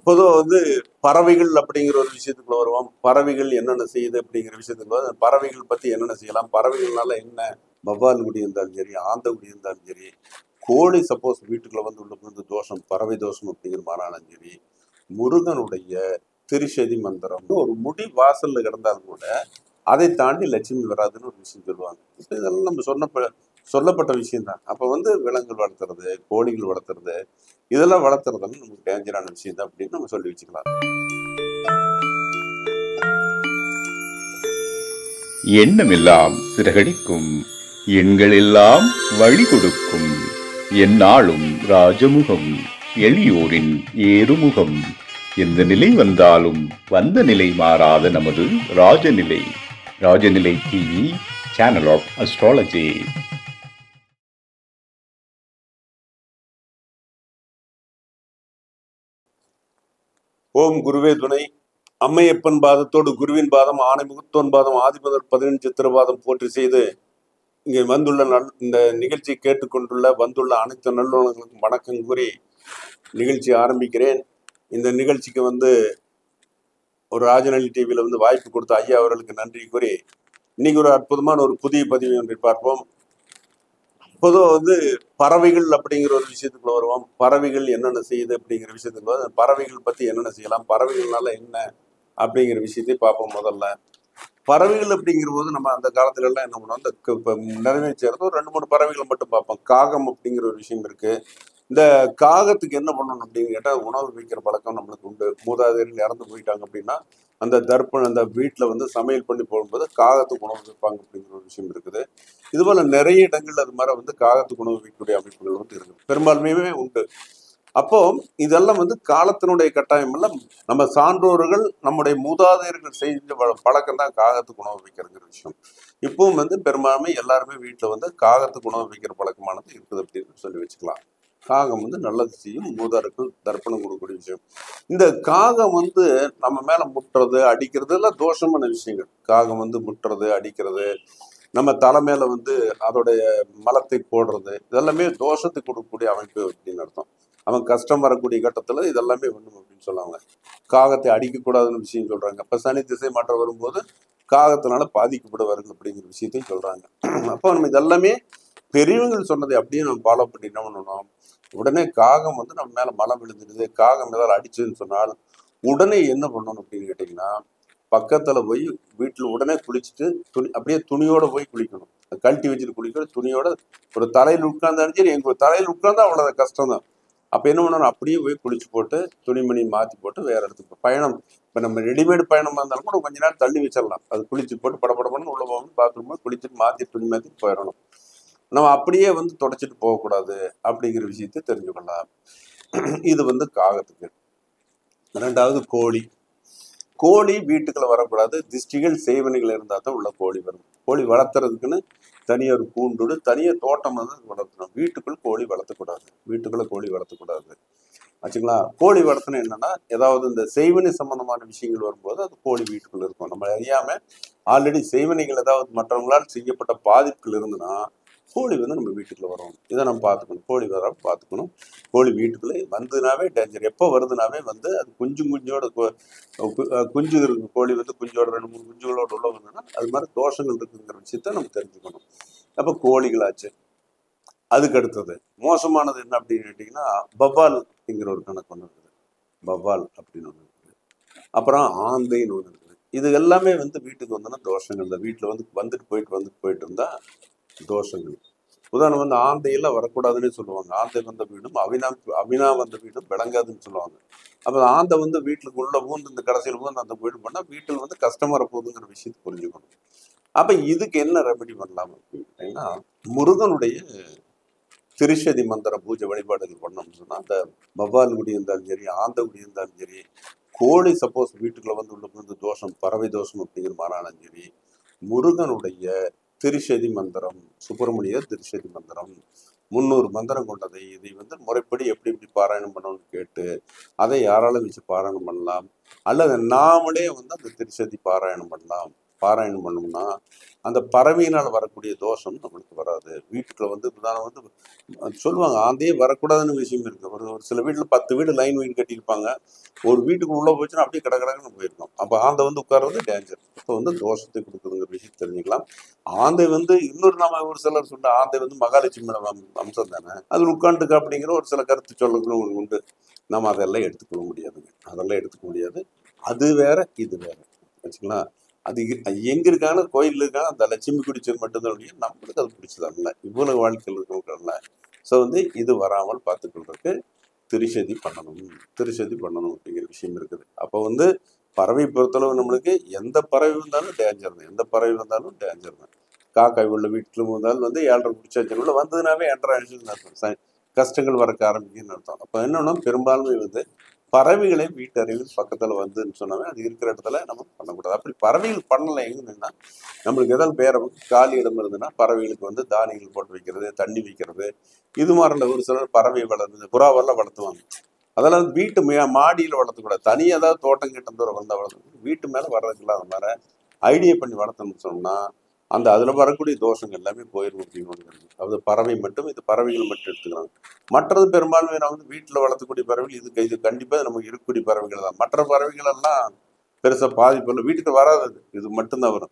பொதுவாக வந்து பறவைகள் அப்படிங்கிற ஒரு விஷயத்துக்குள்ள வருவோம். பறவைகள் என்னென்ன செய்யுது அப்படிங்கிற விஷயத்துக்குள்ள அந்த பறவைகள் பத்தி என்னென்ன செய்யலாம், பறவைகள்னால என்ன, வவ்வால் குடி இருந்தாலும் சரி, ஆந்த குடி இருந்தாலும் சரி, கோழி சப்போஸ் வீட்டுக்குள்ள வந்து உள்ள வந்து தோஷம், பறவை தோஷம் அப்படிங்கிற மாதிரினாலும் சரி, முருகனுடைய திருஷதி மந்திரம் ஒரு முடி வாசல்ல கிடந்தாலும் கூட அதை தாண்டி லட்சுமி வராதுன்னு ஒரு விஷயம் சொல்லுவாங்க. இப்ப இதெல்லாம் நம்ம சொல்லப்பட்ட விஷயம் தான். அப்ப வந்து விலங்குகள் வளர்த்துறது, கோழிகள் வளர்த்துறது, இதெல்லாம் வளர்த்துறதெல்லாம் நமக்கு டேஞ்சரான விஷயம் தான் அப்படின்னு நம்ம சொல்லி வச்சுக்கலாம். எண்ணமெல்லாம் சிறகடிக்கும், எண்களெல்லாம் வழி கொடுக்கும், எந்நாளும் ராஜமுகம், எளியோரின் ஏறுமுகம். எந்த நிலை வந்தாலும் வந்த நிலை மாறாத நமது Rajanilai. Rajanilai TV, channel of astrology. ஓம் குருவே துணை. அம்மையப்பன் பாதத்தோடு குருவின் பாதம், ஆணை முகத்தோன் பாதம், ஆதிபதர் 15 சித்திரபாதம் போற்றி செய்து இங்கே வந்துள்ள இந்த நிகழ்ச்சியை கேட்டுக்கொண்டுள்ள வந்துள்ள அனைத்து நல்லுணர்களுக்கும் வணக்கம் கூறி நிகழ்ச்சி ஆரம்பிக்கிறேன். இந்த நிகழ்ச்சிக்கு வந்து ஒரு ராஜநலி டிவியில வந்து வாய்ப்பு கொடுத்த ஐயா அவர்களுக்கு நன்றி கூறி இன்னைக்கு ஒரு அற்புதமான ஒரு புதிய பதிவு ஒன்றை பார்ப்போம். பொதுவாக வந்து பறவைகள் அப்படிங்கிற ஒரு விஷயத்துக்குள்ள வருவோம். பறவைகள் என்னென்ன செய்யுது அப்படிங்கிற விஷயத்துக்குள்ள பறவைகள் பத்தி என்னென்ன செய்யலாம், பறவைகள்னால என்ன அப்படிங்கிற விஷயத்தை பார்ப்போம். முதல்ல பறவைகள் அப்படிங்கிற போது நம்ம அந்த காலத்துல எல்லாம் என்ன பண்ணுவோம், இந்த இப்ப நிறைவேற்றது ஒரு 2-3 பறவைகளை மட்டும் பார்ப்போம். காகம் அப்படிங்கிற ஒரு விஷயம் இருக்கு. இந்த காகத்துக்கு என்ன பண்ணணும் அப்படின்னு கேட்டா, உணவு வைக்கிற பழக்கம் நம்மளுக்கு உண்டு. மூதாதையர்கள் இறந்து போயிட்டாங்க அப்படின்னா அந்த தர்ப்பணம் அந்த வீட்டுல வந்து சமையல் பண்ணி போடும்போது காகத்துக்கு உணவு வைப்பாங்க அப்படிங்கிற ஒரு விஷயம் இருக்குது. இது போல நிறைய இடங்கள்ல அது மாதிரி வந்து காகத்துக்கு உணவு வைக்கக்கூடிய அமைப்புகள் வந்து இருக்கு, பெரும்பான்மையுமே உண்டு. அப்போ இதெல்லாம் வந்து காலத்தினுடைய கட்டாயம் எல்லாம் நம்ம சான்றோர்கள் நம்முடைய மூதாதையர்கள் செஞ்ச பழக்கம் தான் காகத்துக்கு உணவு வைக்கிறதுங்கிற விஷயம். இப்பவும் வந்து பெரும்பான்மை எல்லாருமே வீட்டுல வந்து காகத்துக்கு உணவு வைக்கிற பழக்கமானது இருக்குது அப்படின்னு சொல்லி வச்சுக்கலாம். காகம் வந்து நல்லது செய்யும், மூதாருக்கு தர்ப்பணம் கொடுக்கக்கூடிய விஷயம். இந்த காகம் வந்து நம்ம மேல முட்டுறது அடிக்கிறது எல்லாம் தோஷமான விஷயங்கள். காகம் வந்து முட்டுறது அடிக்கிறது, நம்ம தலை மேல வந்து அதோடைய மலத்தை போடுறது, இதெல்லாமே தோஷத்தை கொடுக்கக்கூடிய அமைப்பு அப்படின்னு அர்த்தம். அவன் கஷ்டம் வரக்கூடிய கட்டத்துல இதெல்லாமே வேணும் அப்படின்னு சொல்லுவாங்க. காகத்தை அடிக்கக்கூடாதுன்னு விஷயம் சொல்றாங்க. அப்ப சனி திசை மாற்றம் வரும்போது காகத்தினால பாதிக்கப்படுவார்கள் அப்படிங்கிற விஷயத்தையும் சொல்றாங்க. அப்போ நம்ம இதெல்லாமே பெரியவங்கள் சொன்னதை அப்படியே நம்ம ஃபாலோ பண்ணி என்ன பண்ணணும், உடனே காகம் வந்து நம்ம மேல மலம் விழுந்துடுது, காகம் ஏதாவது அடிச்சதுன்னு சொன்னால் உடனே என்ன பண்ணணும் அப்படின்னு கேட்டீங்கன்னா, பக்கத்துல போய் வீட்டுல உடனே குளிச்சுட்டு அப்படியே துணியோட போய் குளிக்கணும். கழட்டி வச்சுட்டு குளிக்கணும் துணியோட. ஒரு தலையில் உட்கார்ந்தாலும் சரி, எங்க தலையில் உட்கார்ந்தா அவ்வளவு கஷ்டம் தான். அப்ப என்ன பண்ணணும், அப்படியே போய் குளிச்சு போட்டு துணிமணி மாத்தி போட்டு வேற இடத்துக்கு பயணம். இப்ப நம்ம ரெடிமேட் பயணமா இருந்தாலும் கூட கொஞ்ச நேரம் தள்ளி வச்சிடலாம். அது குளிச்சு போட்டு படபடன்னு உள்ள போகணும், பாத்ரூம் போய் குளிச்சுட்டு மாத்தி துணி மாத்தி போயிடணும். நம்ம அப்படியே வந்து தொடச்சிட்டு போகக்கூடாது அப்படிங்கிற விஷயத்தை தெரிஞ்சுக்கலாம். இது வந்து காகத்துக்கு. ரெண்டாவது கோழி. கோழி வீட்டுக்குள்ள வரக்கூடாது. திஷ்டிகள் செய்வனைகள் இருந்தா தான் உள்ள கோழி வரும். கோழி வளர்த்துறதுக்குன்னு தனியா ஒரு கூண்டு, தனியா தோட்டம் வந்து வளர்த்தணும். வீட்டுக்குள்ள கோழி வளர்த்தக்கூடாது. வீட்டுக்குள்ள கோழி வளர்த்தக்கூடாது ஆச்சுங்களா. கோழி வளர்த்தன என்னன்னா, ஏதாவது இந்த செய்வனை சம்பந்தமான விஷயங்கள் வரும்போது அது கோழி வீட்டுக்குள்ள இருக்கும். நம்ம அறியாம ஆல்ரெடி செய்வனைகள் ஏதாவது மற்றவங்களால் செய்யப்பட்ட பாதிப்புகள் இருந்துன்னா கோழி வந்து நம்ம வீட்டுக்குள்ள வரும். இதை நம்ம பார்த்துக்கணும். கோழி வர பார்த்துக்கணும். கோழி வீட்டுக்குள்ளே வந்ததுனாவே டேஞ்சர். எப்போ வருதுனாவே வந்து அது குஞ்சோட குஞ்சு இருக்கு. கோழி வந்து குஞ்சோட 2-3 குஞ்சுகளோட உள்ள வந்ததுன்னா அது மாதிரி தோஷங்கள் இருக்குங்கிற விஷயத்த நம்ம தெரிஞ்சுக்கணும். அப்போ கோழிகளாச்சு. அதுக்கு அடுத்தது மோசமானது என்ன அப்படின்னு கேட்டீங்கன்னா, பவால் அப்படிங்கிற ஒரு கணக்கு ஒன்று இருக்குது. பவால் அப்படின்னு ஒன்று இருக்குது. அப்புறம் ஆந்தைன்னு ஒன்று இருக்குது. இது எல்லாமே வந்து வீட்டுக்கு வந்தோன்னா தோஷங்கள் தான். வீட்டில் வந்து வந்துட்டு போயிட்டு இருந்தா தோஷங்கள். உதாரணம் வந்து ஆந்தையெல்லாம் வரக்கூடாதுன்னு சொல்லுவாங்க. ஆந்தை வந்த வீடும் அவினா வந்த வீடும் விளங்காதுன்னு சொல்லுவாங்க. அப்ப ஆந்தை வந்து வீட்டுக்கு உள்ள பூந்து இந்த கடைசியில் பூந்து அந்த வீடு பண்ணா வீட்டில் வந்து கஷ்டம் வரப்போகுதுங்கிற விஷயத்தை புரிஞ்சுக்கணும். அப்ப இதுக்கு என்ன ரெமெடி பண்ணலாம் அப்படின்னு கேட்டீங்கன்னா, முருகனுடைய திருஷதி மந்திர பூஜை வழிபாடுகள் பண்ணோம்னு சொன்னா, அந்த வவ்வால் குடி இருந்தாலும் சரி, ஆந்த குடி இருந்தாலும் சரி, கோழி சப்போஸ் வீட்டுக்குள்ள வந்து உள்ள வந்து தோஷம், பறவை தோஷம் அப்படிங்கிற மாதிரினாலும் சரி, முருகனுடைய திருஷதி மந்திரம், சுப்பிரமணிய திருஷதி மந்திரம் 300 மந்திரம் கொண்டதை இதை வந்து முறைப்படி எப்படி எப்படி பாராயணம் பண்ணணும்னு கேட்டு அதை யாராலும் வச்சு பாராயணம் பண்ணலாம். அல்லது நாமளே வந்து அந்த திருஷதி பாராயணம் பண்ணலாம். பாராயணம் பண்ணோம்னா அந்த பறவையினால் வரக்கூடிய தோஷம் நம்மளுக்கு வராது. வீட்டுக்குள்ள வந்து உதாரணம் வந்து சொல்லுவாங்க ஆந்தையே வரக்கூடாதுன்னு விஷயம் இருக்கு. ஒரு ஒரு சில வீட்டில் 10 வீடு லைன் வீடு கட்டியிருப்பாங்க. ஒரு வீட்டுக்கு உள்ள போச்சுன்னா அப்படியே கடகடன்னு போயிருக்கும். அப்போ ஆந்தை வந்து உட்கார்றது டேஞ்சர். அப்போ வந்து தோஷத்தை கொடுக்குதுங்கிற விஷயம் தெரிஞ்சுக்கலாம். ஆந்தை வந்து இன்னொரு நாம ஒரு சிலர் சொன்ன ஆந்தை வந்து மகாலட்சுமியோட அம்சம் தானே, அதில் உட்காந்துக்க அப்படிங்கிற ஒரு சில கருத்து சொல்லங்களும் உண்டு. நம்ம அதெல்லாம் எடுத்துக்கொள்ள முடியாதுங்க. அதெல்லாம் எடுத்துக்க முடியாது. அது வேற இது வேற வச்சுக்கலாம். அது எங்க இருக்காங்க கோயில் இருக்காங்க அந்த லட்சுமி பிடிச்சது மட்டும்தான் ஒழிய நம்மளுக்கு அது பிடிச்சது அல்ல. இவ்வளவு வாழ்க்கையில் இருக்கிறவங்க. ஸோ வந்து இது வராமல் பார்த்துக்கொள்றதுக்கு திருச்சதி பண்ணணும். திருச்சதி பண்ணணும் அப்படிங்கிற விஷயம் இருக்குது. அப்போ வந்து பறவை பொறுத்தளவு நம்மளுக்கு எந்த பறவை வந்தாலும் டேஞ்சர் தான். எந்த பறவை வந்தாலும் டேஞ்சர் தான். காக்காய் உள்ள வீட்டில் வந்தாலும் வந்து 7:30 பிடிச்சாச்சு உள்ள வந்ததுனாவே 8:30 ஆயிடுச்சுன்னு அர்த்தம். கஷ்டங்கள் வரக்க ஆரம்பிக்குன்னு அர்த்தம். அப்போ என்னன்னா பெரும்பான்மை வந்து பறவைகளை வீட்டறிவில் பக்கத்துல வந்துன்னு சொன்னாவே அது இருக்கிற இடத்துல நம்ம பண்ணக்கூடாது. அப்படி பறவைகள் பண்ணலை எங்கன்னா நம்மளுக்கு ஏதாவது வேற காலி இடம் இருந்ததுன்னா பறவைகளுக்கு வந்து தானியங்கள் போட்டு வைக்கிறது, தண்ணி வைக்கிறது, இது மாதிரில ஒரு சிலர் பறவை வளர்ந்து புறாவெல்லாம் வளர்த்துவாங்க. அதெல்லாம் வீட்டு மாடியில் வளர்த்தக்கூடாது. தனியாக ஏதாவது தோட்டம் கிட்ட தூரம் வந்தால் வளர்த்து வீட்டு மேலே வர்றதுக்குலாம் அது மாதிரி ஐடியா பண்ணி வளர்த்தணும்னு சொன்னா அந்த அதில் வரக்கூடிய தோஷங்கள் எல்லாமே போயிடும் அப்படின்னு. அது பறவை மட்டும், இது பறவைகள் மட்டும் எடுத்துக்கிறாங்க. மற்றது பெரும்பான்மை நான் வந்து வீட்டில் வளர்த்தக்கூடிய பறவைகள் இது கண்டிப்பாக நமக்கு இருக்கக்கூடிய பறவைகள் தான். மற்ற பறவைகள் எல்லாம் பெருசாக பாதிப்பு இல்லை, வீட்டுக்கு வராது. இது மட்டும்தான் வரும்.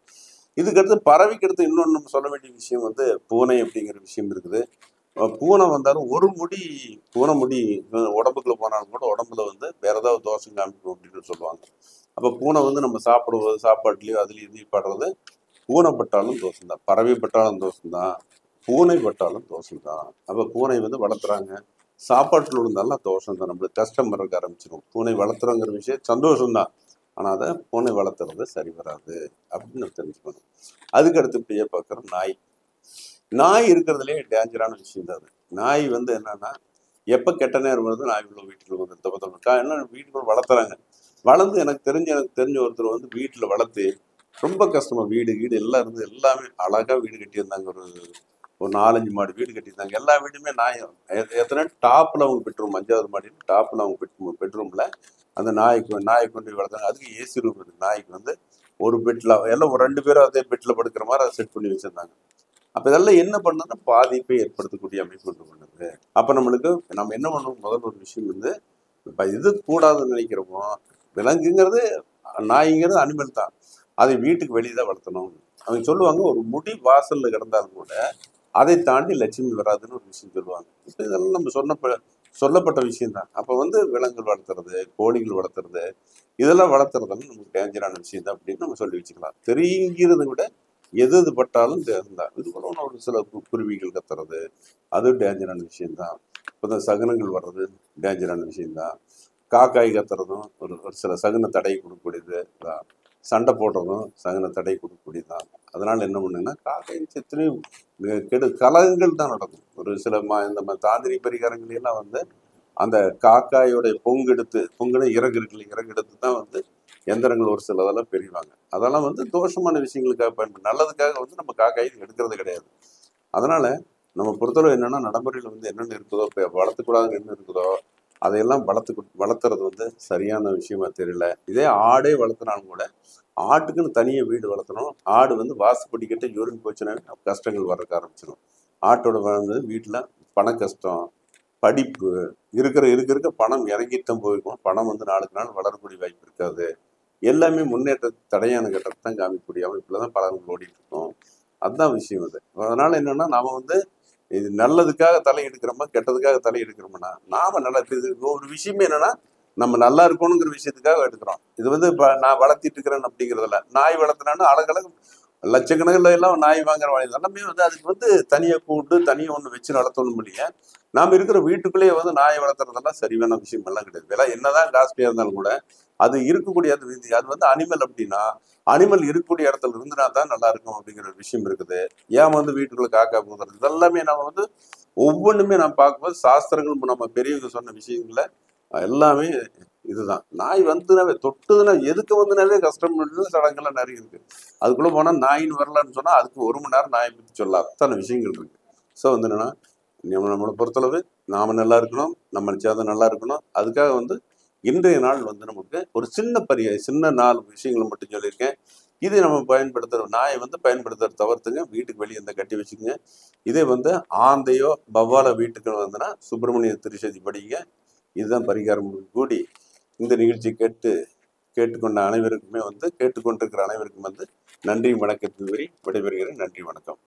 இதுக்கடுத்து பறவைக்கு அடுத்து இன்னொன்று நம்ம சொல்ல வேண்டிய விஷயம் வந்து பூனை அப்படிங்கிற விஷயம் இருக்குது. பூனை வந்தாலும் ஒரு முடி பூனை முடி உடம்புக்குள்ள போனாலும் கூட உடம்புல வந்து வேற ஏதாவது தோஷம் காமிக்கும் அப்படின்னு சொல்லுவாங்க. அப்போ பூனை வந்து நம்ம சாப்பிடுவது சாப்பாட்டுலயோ அதுலேயும் இதையும் படுறது பூனை பட்டாலும் தோஷம்தான், பறவை பட்டாலும் தோஷம்தான், பூனை பட்டாலும் தோஷம்தான். அப்போ பூனை வந்து வளர்த்துறாங்க, சாப்பாட்டில் இருந்தாலும் தோஷம் தான், நம்மளுக்கு கஷ்டம் இருக்க ஆரம்பிச்சிடும். பூனை வளர்த்துறோங்கிற விஷயம் சந்தோஷம்தான், ஆனால் அதை பூனை வளர்த்துறது சரி வராது அப்படின்னு தெரிஞ்சுக்கணும். அதுக்கு அடுத்தபடியே பார்க்குற நாய். நாய் இருக்கிறதுலே டேஞ்சரான விஷயம் தான் அது. நாய் வந்து என்னன்னா எப்போ கெட்ட நேரம் வருது நாய் உள்ள வீட்டுக்குள்ள வந்து என்ன வீட்டுக்குள்ள வளர்த்துறாங்க. வளர்ந்து எனக்கு தெரிஞ்ச ஒருத்தர் வந்து வீட்டில் வளர்த்து ரொம்ப கஷ்டமா வீடு எல்லாம் இருந்து எல்லாமே அழகா வீடு கட்டியிருந்தாங்க. ஒரு 4-5 மாடி வீடு கட்டியிருந்தாங்க. எல்லா வீடுமே நாய் எத்தனை டாப்ல அவங்க பெட்ரூம், 5வது மாடியில் டாப்ல அவங்க பெட்ரூம்ல அந்த நாயை கொண்டு போய் வளர்த்தாங்க. அதுக்கு ஏசி ரூம் இருக்கு. நாய்க்கு வந்து ஒரு பெட்ல எல்லாம் ஒரு 2 பேரும் அதே பெட்ல படுக்கிற மாதிரி அதை செட் பண்ணி வச்சிருந்தாங்க. அப்ப இதெல்லாம் என்ன பண்ணதுன்னா பாதிப்பை ஏற்படுத்தக்கூடிய அமைப்பு கொண்டு பண்ணுது. அப்ப நம்மளுக்கு நம்ம என்ன பண்ணணும், முதல்ல ஒரு விஷயம் வந்து இப்ப இது கூடாதுன்னு நினைக்கிறோமோ, விலங்குங்கிறது நாய்ங்கிறது அனிமல் தான், அதை வீட்டுக்கு வெளியே தான் வளர்த்தணும். அவங்க சொல்லுவாங்க ஒரு முடி வாசல்ல கிடந்தாலும் கூட அதை தாண்டி லட்சுமி வராதுன்னு ஒரு விஷயம் சொல்லுவாங்க. இப்போ இதெல்லாம் நம்ம சொல்லப்பட்ட விஷயம் தான். அப்போ வந்து விலங்குகள் வளர்த்துறது, கோழிகள் வளர்த்துறது, இதெல்லாம் வளர்த்துறதெல்லாம் நமக்கு டேஞ்சரான விஷயம் தான் அப்படின்னு நம்ம சொல்லி வச்சுக்கலாம். தெரிகிறத விட எது பட்டாலும் தான். இது போல ஒரு சில குருவிகள் கத்துறது அது டேஞ்சரான விஷயம்தான். இப்போ இந்த சகுனங்கள் வர்றது டேஞ்சரான விஷயம்தான். காக்காய் கத்துறதும் ஒரு சில சகுன தடை கொடுக்கக்கூடியது தான். சண்டை போடுறதும் சகுன தடை கொடுக்கக்கூடியதுதான். அதனால என்ன பண்ணுங்கன்னா காக்காய் எத்தனையும் கலகங்கள் தான் நடக்கும். ஒரு சில இந்த தாந்திரி பரிகாரங்களெல்லாம் வந்து அந்த காக்காயோடைய பொங்குன இறகு இருக்குல்ல, இறகு எடுத்து தான் வந்து எந்திரங்கள் ஒரு சில அதெல்லாம் பெரியவாங்க. அதெல்லாம் வந்து தோஷமான விஷயங்களுக்காக பயன்படும், நல்லதுக்காக வந்து நம்ம காக்காய் எடுக்கிறது கிடையாது. அதனால நம்ம பொறுத்தளவு என்னன்னா நடைமுறையில் வந்து என்னென்ன இருக்குதோ, இப்போ வளர்த்துக்கூடாதுன்னு என்ன இருக்குதோ அதையெல்லாம் வளர்த்துறது வந்து சரியான விஷயமா தெரியல. இதே ஆடே வளர்த்தினாலும் கூட ஆட்டுக்குன்னு தனியாக வீடு வளர்த்தணும். ஆடு வந்து வாசப்படிக்கிட்ட யூரின் போச்சுன்னா கஷ்டங்கள் வர்றதுக்கு ஆரம்பிச்சிடும். ஆட்டோட வந்து வீட்டில் பண கஷ்டம், படிப்பு இருக்க பணம் இறங்கித்தான் போயிருக்கும். பணம் வந்து நாளுக்கு நாள் வளரக்கூடிய வாய்ப்பு இருக்காது. எல்லாமே முன்னேற்ற தடையான கட்டத்தை தான் காமிக்கக்கூடிய அமைப்புல தான் பலர்கள் ஓடிட்டு இருக்கோம். அதுதான் விஷயம் அது. அதனால என்னன்னா நாம வந்து இது நல்லதுக்காக தலை எடுக்கிறோமா கெட்டதுக்காக தலை எடுக்கிறோம்னா நாம நல்லா இது ஒரு விஷயமே என்னன்னா நம்ம நல்லா இருக்கணுங்கிற விஷயத்துக்காக எடுக்கிறோம். இது வந்து இப்போ நான் வளர்த்திட்டு இருக்கிறேன் அப்படிங்கிறதில்ல. நாய் வளர்த்தினாலும் அழகழகு லட்சக்கணக்கில் எல்லாம் நாய் வாங்குற வாங்கி எல்லாமே வந்து அதுக்கு வந்து தனியாக கூட்டு தனியாக ஒன்று வச்சு வளர்த்தணும் இல்லையா. நாம் இருக்கிற வீட்டுக்குள்ளேயே வந்து நாயை வளர்த்துறதெல்லாம் சரியான விஷயம் எல்லாம் கிடையாது. விலை என்னதான் காஸ்ட்லியாக இருந்தாலும் கூட அது இருக்கக்கூடிய அது வந்து அனிமல் அப்படின்னா அனிமல் இருக்கக்கூடிய இடத்துல இருந்துனா தான் நல்லா இருக்கும் அப்படிங்கிற ஒரு விஷயம் இருக்குது. ஏன் வந்து வீட்டுக்குள்ள காக்கா போதுறது இதெல்லாமே நம்ம வந்து ஒவ்வொன்றுமே நம்ம பார்க்கும்போது சாஸ்திரங்கள் நம்ம பெரியவங்க சொன்ன விஷயங்கள எல்லாமே இதுதான். நாய் வந்துனாவே தொட்டுதுன்னா எதுக்கு வந்துனாவே கஷ்டம் சடங்கெல்லாம் நிறைய இருக்கு. அதுக்குள்ள போனா நாயின்னு வரலான்னு சொன்னா அதுக்கு 1 மணி நேரம் நாயை பற்றி சொல்ல அத்தனை விஷயங்கள் இருக்கு. ஸோ வந்து என்னன்னா நம்மளை பொறுத்தளவு நாம நல்லா இருக்கணும், நம்ம சேர்ந்து நல்லா இருக்கணும். அதுக்காக வந்து இன்றைய நாள் வந்து நமக்கு ஒரு சின்ன 4 விஷயங்களை மட்டும் சொல்லியிருக்கேன். இது நம்ம பயன்படுத்துகிறோம். நாயை வந்து பயன்படுத்துகிற தவிர்த்துங்க. வீட்டுக்கு வெளியே இருந்தால் கட்டி வச்சுக்கோங்க. இதே வந்து ஆந்தையோ வவ்வாலோ வீட்டுக்கு வந்ததுன்னா சுப்பிரமணிய திருச்சதி படிங்க. இதுதான் பரிகாரம் கூடி இந்த நிகழ்ச்சி கேட்டுக்கொண்ட அனைவருக்குமே வந்து கேட்டுக்கொண்டிருக்கிற அனைவருக்கும் வந்து நன்றி வணக்கத்தை கூறி விடைபெறுகிறேன். நன்றி வணக்கம்.